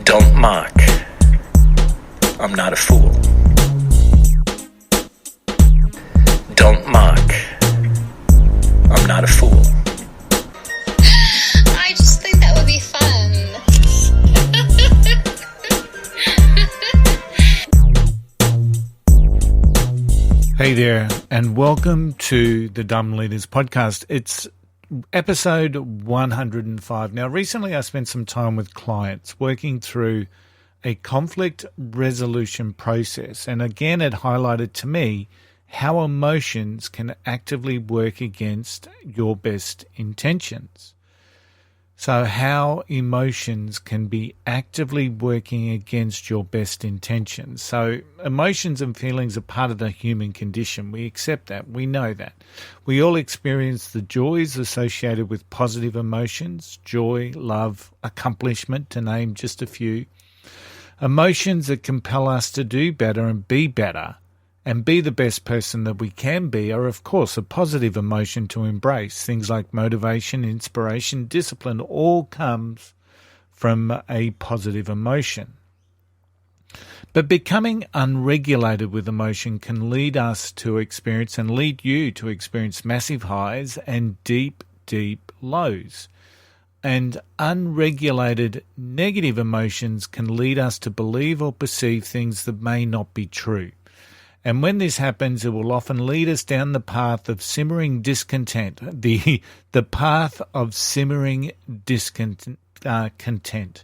Don't mock. I'm not a fool. Don't mock. I'm not a fool. I just think that would be fun. Hey there, and welcome to the Dumb Leaders Podcast. It's episode 105. Now, recently I spent some time with clients working through a conflict resolution process. And again, it highlighted to me how emotions can actively work against your best intentions. So how emotions can be actively working against your best intentions. So emotions and feelings are part of the human condition. We accept that. We know that. We all experience the joys associated with positive emotions, joy, love, accomplishment, to name just a few. Emotions that compel us to do better and be the best person that we can be are, of course, a positive emotion to embrace. Things like motivation, inspiration, discipline all comes from a positive emotion. But becoming unregulated with emotion can lead us to experience and lead you to experience massive highs and deep, deep lows. And unregulated negative emotions can lead us to believe or perceive things that may not be true. And when this happens, it will often lead us down the path of simmering discontent, the path of simmering discontent.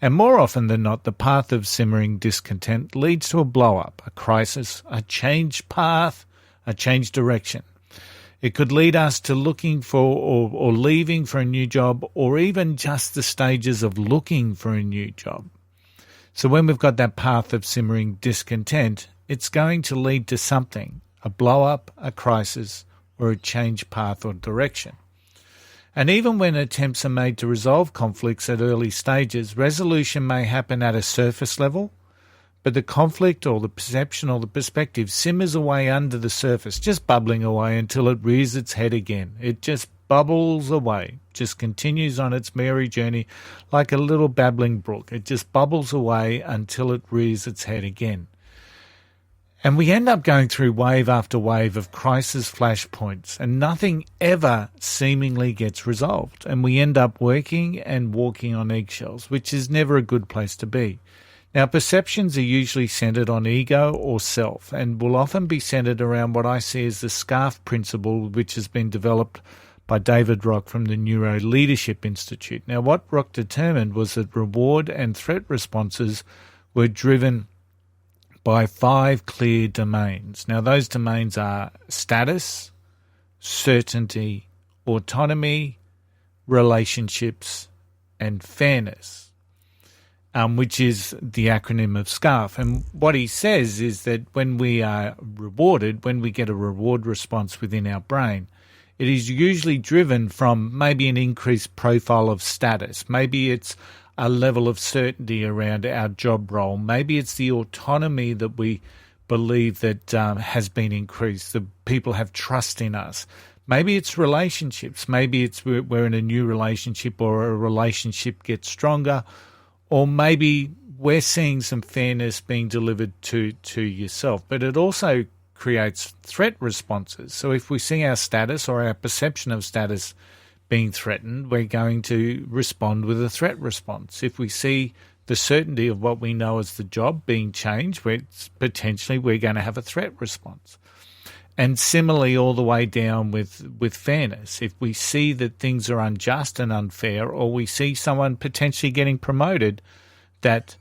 And more often than not, the path of simmering discontent leads to a blow-up, a crisis, a changed path, a changed direction. It could lead us to looking for or leaving for a new job, or even just the stages of looking for a new job. So when we've got that path of simmering discontent, it's going to lead to something, a blow-up, a crisis, or a change path or direction. And even when attempts are made to resolve conflicts at early stages, resolution may happen at a surface level, but the conflict or the perception or the perspective simmers away under the surface, just bubbling away until it rears its head again. It just bubbles away, just continues on its merry journey like a little babbling brook. It just bubbles away until it rears its head again. And we end up going through wave after wave of crisis flashpoints, and nothing ever seemingly gets resolved. And we end up working and walking on eggshells, which is never a good place to be. Now, perceptions are usually centered on ego or self, and will often be centered around what I see as the SCARF principle, which has been developed by David Rock from the Neuro Leadership Institute. Now, what Rock determined was that reward and threat responses were driven by 5 clear domains. Now, those domains are status, certainty, autonomy, relationships, and fairness, which is the acronym of SCARF. And what he says is that when we are rewarded, when we get a reward response within our brain, it is usually driven from maybe an increased profile of status. Maybe it's a level of certainty around our job role. Maybe it's the autonomy that we believe that has been increased, that people have trust in us. Maybe it's relationships. Maybe it's we're in a new relationship, or a relationship gets stronger, or maybe we're seeing some fairness being delivered to yourself. But it also creates threat responses. So if we see our status or our perception of status being threatened, we're going to respond with a threat response. If we see the certainty of what we know as the job being changed, we're going to have a threat response. And similarly, all the way down with fairness. If we see that things are unjust and unfair, or we see someone potentially getting promoted that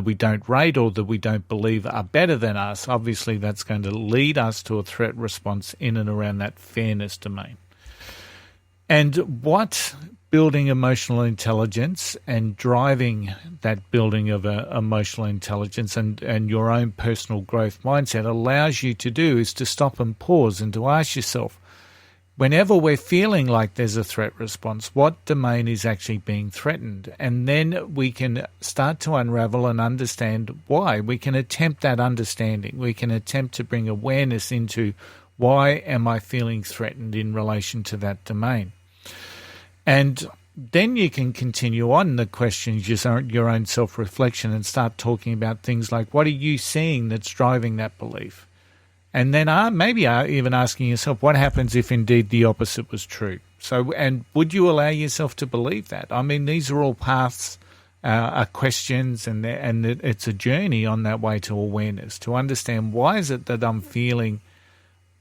we don't rate or that we don't believe are better than us, obviously that's going to lead us to a threat response in and around that fairness domain. And what building emotional intelligence and driving that building of emotional intelligence and your own personal growth mindset allows you to do is to stop and pause and to ask yourself, whenever we're feeling like there's a threat response, what domain is actually being threatened? And then we can start to unravel and understand why. We can attempt that understanding. We can attempt to bring awareness into, why am I feeling threatened in relation to that domain? And then you can continue on the questions, your own self-reflection, and start talking about things like, what are you seeing that's driving that belief? And then maybe even asking yourself, what happens if indeed the opposite was true? So, and would you allow yourself to believe that? I mean, these are all paths, are questions, and it's a journey on that way to awareness, to understand, why is it that I'm feeling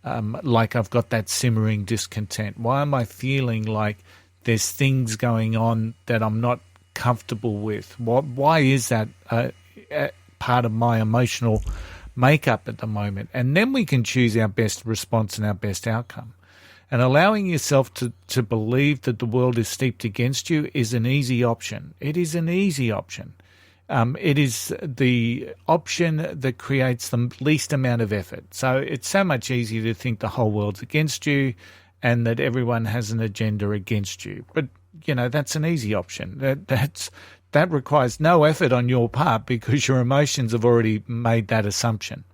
like I've got that simmering discontent? Why am I feeling like there's things going on that I'm not comfortable with? Why is that part of my emotional makeup at the moment? And then we can choose our best response and our best outcome. And allowing yourself to believe that the world is steeped against you is an easy option. It is an easy option. It is the option that creates the least amount of effort. So it's so much easier to think the whole world's against you and that everyone has an agenda against you. But, that's an easy option. That requires no effort on your part, because your emotions have already made that assumption.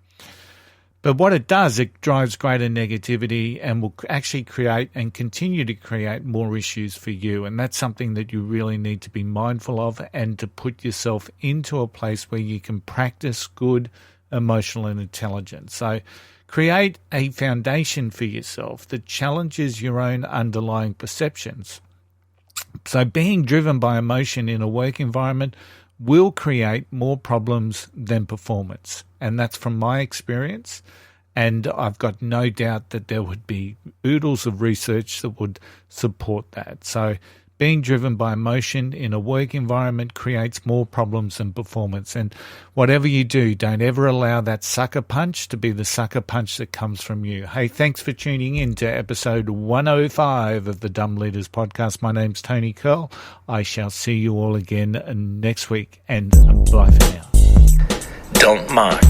But what it does, it drives greater negativity and will actually create and continue to create more issues for you. And that's something that you really need to be mindful of, and to put yourself into a place where you can practice good emotional intelligence. So create a foundation for yourself that challenges your own underlying perceptions. So being driven by emotion in a work environment will create more problems than performance. And that's from my experience. And I've got no doubt that there would be oodles of research that would support that. So being driven by emotion in a work environment creates more problems than performance. And whatever you do, don't ever allow that sucker punch to be the sucker punch that comes from you. Hey, thanks for tuning in to episode 105 of the Dumb Leaders Podcast. My name's Tony Curl. I shall see you all again next week, and bye for now. Don't mock.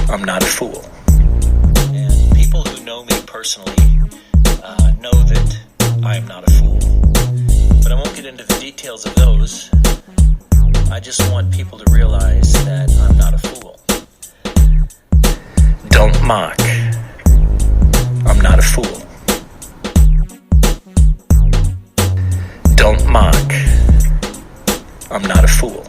I'm not a fool. And people who know me personally know that I am not a fool. But I won't get into the details of those. I just want people to realize that I'm not a fool. Don't mock. I'm not a fool. Don't mock. I'm not a fool.